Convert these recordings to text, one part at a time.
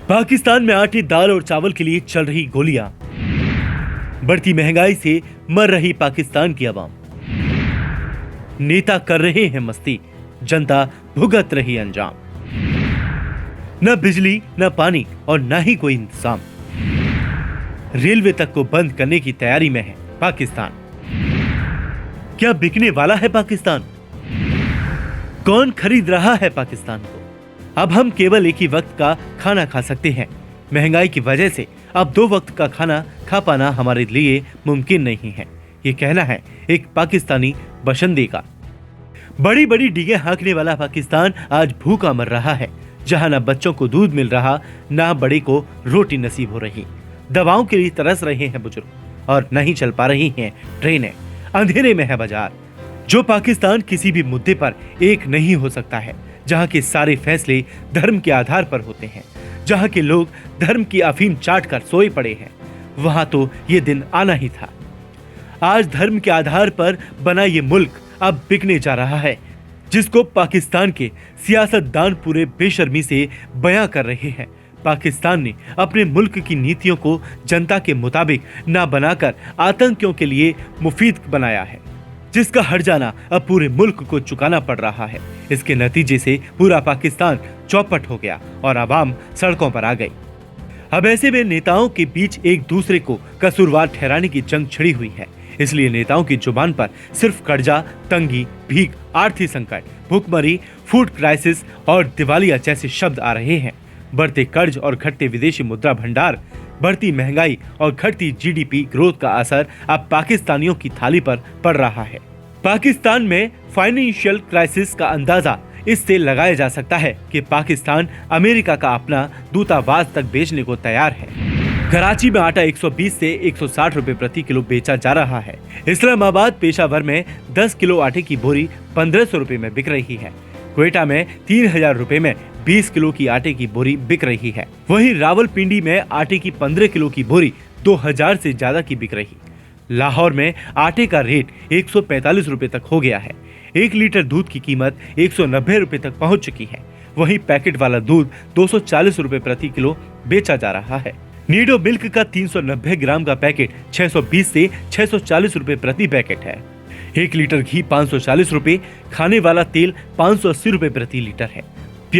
पाकिस्तान में आटे, दाल और चावल के लिए चल रही गोलियां, बढ़ती महंगाई से मर रही पाकिस्तान की आवाम। नेता कर रहे हैं मस्ती, जनता भुगत रही अंजाम। न बिजली, न पानी और न ही कोई इंतजाम। रेलवे तक को बंद करने की तैयारी में है पाकिस्तान। क्या बिकने वाला है पाकिस्तान? कौन खरीद रहा है पाकिस्तान को? अब हम केवल एक ही वक्त का खाना खा सकते हैं। महंगाई की वजह से अब 2 वक्त का खाना खा पाना हमारे लिए मुमकिन नहीं है। ये कहना है एक पाकिस्तानी बशिंदे का। बड़ी बड़ी डीगे हाँकने वाला पाकिस्तान आज भूखा मर रहा है, जहां न बच्चों को दूध मिल रहा, न बड़े को रोटी नसीब हो रही। दवाओं के लिए तरस रहे हैं बुजुर्ग और नहीं चल पा रही हैं ट्रेनें। अंधेरे में है बाजार। जो पाकिस्तान किसी भी मुद्दे पर एक नहीं हो सकता है, जहां के सारे फैसले धर्म के आधार पर होते हैं, जहां के लोग धर्म की अफीम चाट कर सोए पड़े हैं, वहां तो ये दिन आना ही था। आज धर्म के आधार पर बना ये मुल्क अब बिकने जा रहा है, जिसको पाकिस्तान के सियासतदान पूरे बेशर्मी से बयां कर रहे हैं। पाकिस्तान ने अपने मुल्क की नीतियों को जनता के मुताबिक ना बनाकर आतंकियों के लिए मुफीद बनाया है, जिसका हट जाना अब पूरे मुल्क को चुकाना पड़ रहा है। इसके नतीजे से पूरा पाकिस्तान चौपट हो गया और आवाम सड़कों पर आ गई। अब ऐसे में नेताओं के बीच एक दूसरे को कसूरवार ठहराने की जंग छिड़ी हुई है। इसलिए नेताओं की जुबान पर सिर्फ कर्जा, तंगी, भीख, आर्थिक संकट, भूखमरी, फूड क्राइसिस और दिवालिया जैसे शब्द आ रहे हैं। बढ़ते कर्ज और घटते विदेशी मुद्रा भंडार, बढ़ती महंगाई और घटती जीडीपी ग्रोथ का असर अब पाकिस्तानियों की थाली पर पड़ रहा है। पाकिस्तान में फाइनेंशियल क्राइसिस का अंदाजा इससे लगाया जा सकता है कि पाकिस्तान अमेरिका का अपना दूतावास तक बेचने को तैयार है। कराची में आटा 120 से 160 रुपए प्रति किलो बेचा जा रहा है। इस्लामाबाद, पेशावर में 10 किलो आटे की बोरी 1500 रुपए में बिक रही है। क्वेटा में 3000 रुपए में 20 किलो की आटे की बोरी बिक रही है। वहीं रावलपिंडी में आटे की 15 किलो की बोरी 2000 से ज्यादा की बिक रही। लाहौर में आटे का रेट 145 रुपए तक हो गया है। 1 लीटर दूध की कीमत 190 रुपए तक पहुंच चुकी है। वहीं पैकेट वाला दूध 240 रुपए प्रति किलो बेचा जा रहा है। नीडो मिल्क का 390 ग्राम का पैकेट 620 से 640 रुपए प्रति पैकेट है। 1 लीटर घी 540 रुपए, खाने वाला तेल 580 रुपए प्रति लीटर है।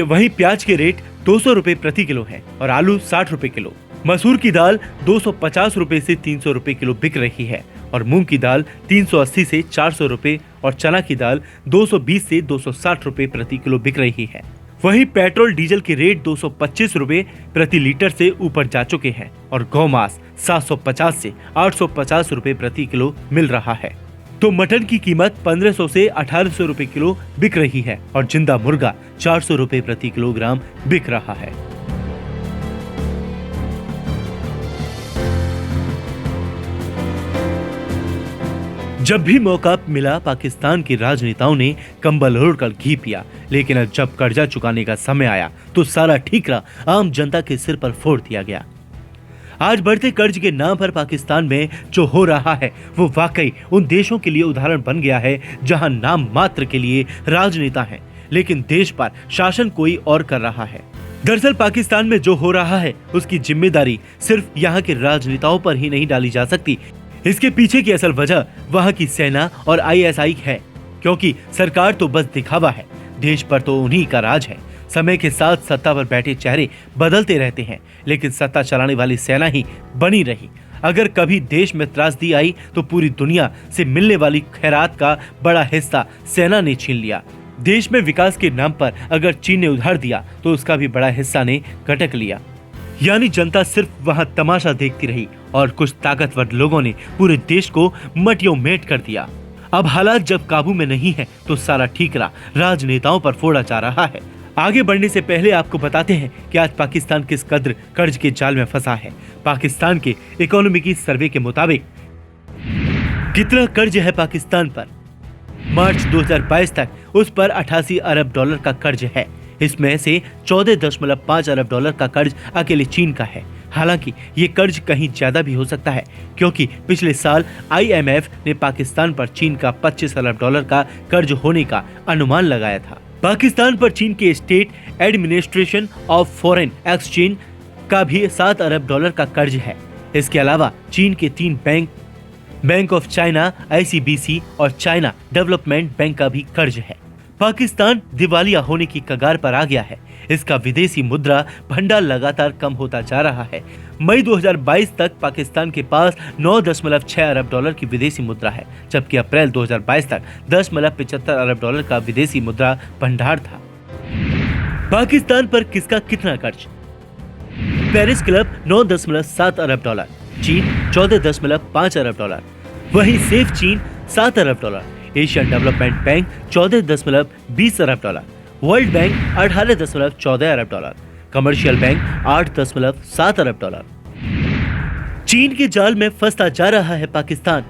वहीं प्याज के रेट 200 रुपए प्रति किलो है और आलू 60 रुपए किलो। मसूर की दाल 250 रुपए से 300 रुपए किलो बिक रही है और मूंग की दाल 380 से 400 रुपए और चना की दाल 220 से 260 रुपए प्रति किलो बिक रही है। वहीं पेट्रोल डीजल के रेट 225 रुपए प्रति लीटर से ऊपर जा चुके हैं और गौमांस 750 से 850 रुपए प्रति किलो मिल रहा है। तो मटन की कीमत 1500 से 1800 रुपए किलो बिक रही है और जिंदा मुर्गा 400 रुपए प्रति किलोग्राम बिक रहा है। जब भी मौका मिला पाकिस्तान के राजनेताओं ने कंबल ओढ़कर घी पिया, लेकिन अब जब कर्जा चुकाने का समय आया तो सारा ठीकरा आम जनता के सिर पर फोड़ दिया गया। आज बढ़ते कर्ज के नाम पर पाकिस्तान में जो हो रहा है वो वाकई उन देशों के लिए उदाहरण बन गया है जहां नाम मात्र के लिए राजनेता हैं, लेकिन देश पर शासन कोई और कर रहा है। दरअसल पाकिस्तान में जो हो रहा है उसकी जिम्मेदारी सिर्फ यहाँ के राजनेताओं पर ही नहीं डाली जा सकती। इसके पीछे की असल वजह वहाँ की सेना और ISI है, क्योंकि सरकार तो बस दिखावा है, देश पर तो उन्हीं का राज है। समय के साथ सत्ता पर बैठे चेहरे बदलते रहते हैं, लेकिन सत्ता चलाने वाली सेना ही बनी रही। अगर कभी देश में त्रासदी आई तो पूरी दुनिया से मिलने वाली खैरात का बड़ा हिस्सा सेना ने छीन लिया। देश में विकास के नाम पर अगर चीन ने उधार दिया तो उसका भी बड़ा हिस्सा ने घटक लिया। यानी जनता सिर्फ वहां तमाशा देखती रही और कुछ ताकतवर लोगों ने पूरे देश को मटियों मेट कर दिया। अब हालात जब काबू में नहीं है तो सारा ठीकरा राजनेताओं पर फोड़ा जा रहा है। आगे बढ़ने से पहले आपको बताते हैं कि आज पाकिस्तान किस कदर कर्ज के जाल में फंसा है। पाकिस्तान के इकोनॉमिक सर्वे के मुताबिक कितना कर्ज है पाकिस्तान पर? मार्च 2022 तक उस पर 88 अरब डॉलर का कर्ज है। इसमें से 14.5 अरब डॉलर का कर्ज अकेले चीन का है। हालांकि ये कर्ज कहीं ज्यादा भी हो सकता है, क्योंकि पिछले साल IMF ने पाकिस्तान पर चीन का 25 अरब डॉलर का कर्ज होने का अनुमान लगाया था। पाकिस्तान पर चीन के state administration of foreign exchange का भी 7 अरब डॉलर का कर्ज है। इसके अलावा चीन के 3 बैंक ऑफ चाइना, ICBC और चाइना डेवलपमेंट बैंक का भी कर्ज है। पाकिस्तान दिवालिया होने की कगार पर आ गया है। इसका विदेशी मुद्रा भंडार लगातार कम होता जा रहा है। मई 2022 तक पाकिस्तान के पास 9.6 अरब डॉलर की विदेशी मुद्रा है, जबकि अप्रैल 2022 तक 10.75 अरब डॉलर का विदेशी मुद्रा भंडार था। पाकिस्तान पर किसका कितना कर्ज? पेरिस क्लब 9.7 अरब डॉलर, चीन 14.5 अरब डॉलर, वहीं सेफ चीन 7 अरब डॉलर, एशियन डेवलपमेंट बैंक 14.20 अरब डॉलर, वर्ल्ड बैंक 18.14 अरब डॉलर, कमर्शियल बैंक 8.7 अरब डॉलर। चीन के जाल में फंसता जा रहा है पाकिस्तान।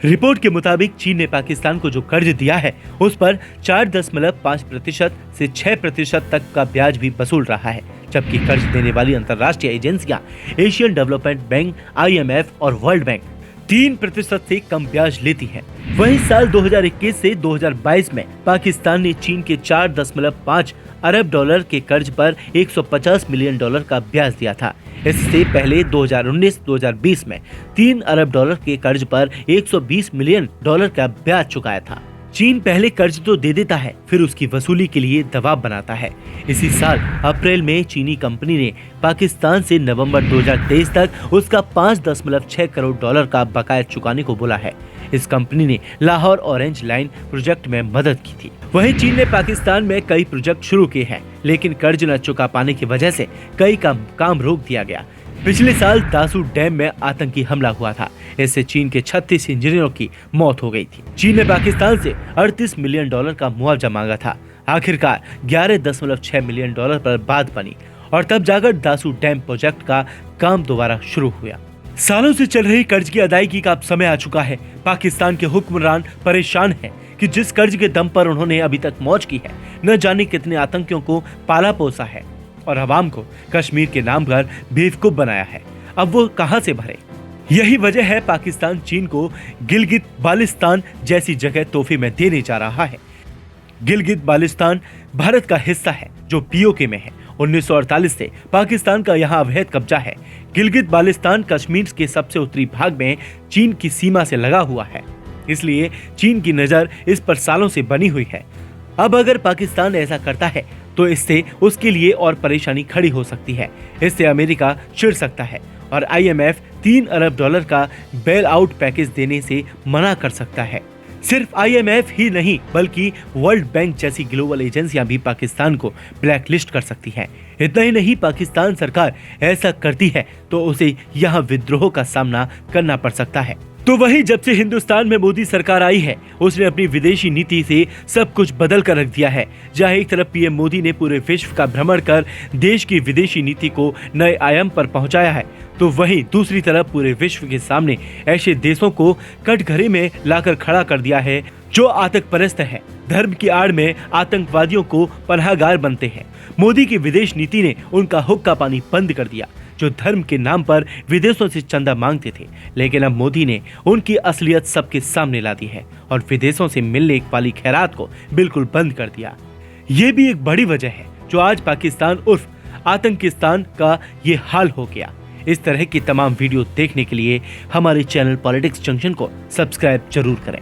रिपोर्ट के मुताबिक चीन ने पाकिस्तान को जो कर्ज दिया है उस पर 4.5% से 6% तक का ब्याज भी वसूल रहा है, जबकि कर्ज देने वाली अंतर्राष्ट्रीय एजेंसियां एशियन डेवलपमेंट बैंक, IMF और वर्ल्ड बैंक 3% से कम ब्याज लेती है। वहीं साल 2021 से 2022 में पाकिस्तान ने चीन के 4.5 अरब डॉलर के कर्ज पर 150 मिलियन डॉलर का ब्याज दिया था। इससे पहले 2019-2020 में 3 अरब डॉलर के कर्ज पर 120 मिलियन डॉलर का ब्याज चुकाया था। चीन पहले कर्ज तो दे देता है, फिर उसकी वसूली के लिए दबाव बनाता है। इसी साल अप्रैल में चीनी कंपनी ने पाकिस्तान से नवंबर 2023 तक उसका 5.6 करोड़ डॉलर का बकाया चुकाने को बोला है। इस कंपनी ने लाहौर ऑरेंज लाइन प्रोजेक्ट में मदद की थी। वहीं चीन ने पाकिस्तान में कई प्रोजेक्ट शुरू किए हैं, लेकिन कर्ज न चुका पाने की वजह से कई का काम रोक दिया गया। पिछले साल दासू डैम में आतंकी हमला हुआ था। इससे चीन के 36 इंजीनियरों की मौत हो गई थी। चीन ने पाकिस्तान से 38 मिलियन डॉलर का मुआवजा मांगा था। आखिरकार 11.6 मिलियन डॉलर पर बात बनी और तब जाकर दासू डैम प्रोजेक्ट का काम दोबारा शुरू हुआ। सालों से चल रही कर्ज की अदायगी का अब समय आ चुका है। पाकिस्तान के हुक्मरान परेशान हैं कि जिस कर्ज के दम पर उन्होंने अभी तक मौज की है, न जाने कितने आतंकियों को पाला पोसा है और अवाम को कश्मीर के नाम पर बेवकूफ बनाया है। अब वो कहां से भरे? यही वजह है पाकिस्तान चीन को गिलगित बाल्टिस्तान जैसी जगह तोहफे में देने जा रहा है। गिलगित बाल्टिस्तान भारत का हिस्सा है जो POK में है। 1948 से पाकिस्तान का यहाँ अवैध कब्जा है। गिलगित बाल्टिस्तान कश्मीर के सबसे उत्तरी भाग में चीन की सीमा से लगा हुआ है, इसलिए चीन की नजर इस पर सालों से बनी हुई है। अब अगर पाकिस्तान ऐसा करता है तो इससे उसके लिए और परेशानी खड़ी हो सकती है। इससे अमेरिका चिढ़ सकता है और IMF 3 अरब डॉलर का बेल आउट पैकेज देने से मना कर सकता है। सिर्फ IMF ही नहीं बल्कि वर्ल्ड बैंक जैसी ग्लोबल एजेंसियां भी पाकिस्तान को ब्लैक लिस्ट कर सकती हैं। इतना ही नहीं, पाकिस्तान सरकार ऐसा करती है तो उसे यहाँ विद्रोह का सामना करना पड़ सकता है। तो वही जब से हिंदुस्तान में मोदी सरकार आई है, उसने अपनी विदेशी नीति से सब कुछ बदल कर रख दिया है। जहां एक तरफ PM मोदी ने पूरे विश्व का भ्रमण कर देश की विदेशी नीति को नए आयाम पर पहुंचाया है, तो वहीं दूसरी तरफ पूरे विश्व के सामने ऐसे देशों को कटघरे में लाकर खड़ा कर दिया है जो आतंक परस्त है, धर्म की आड़ में आतंकवादियों को पनाहगार बनते हैं। मोदी की विदेश नीति ने उनका हुक्का पानी बंद कर दिया जो धर्म के नाम पर विदेशों से चंदा मांगते थे। लेकिन अब मोदी ने उनकी असलियत सबके सामने ला दी है और विदेशों से मिलने वाली खैरात को बिल्कुल बंद कर दिया। ये भी एक बड़ी वजह है जो आज पाकिस्तान उर्फ आतंकिस्तान का ये हाल हो गया। इस तरह की तमाम वीडियो देखने के लिए हमारे चैनल पॉलिटिक्स जंक्शन को सब्सक्राइब जरूर करें।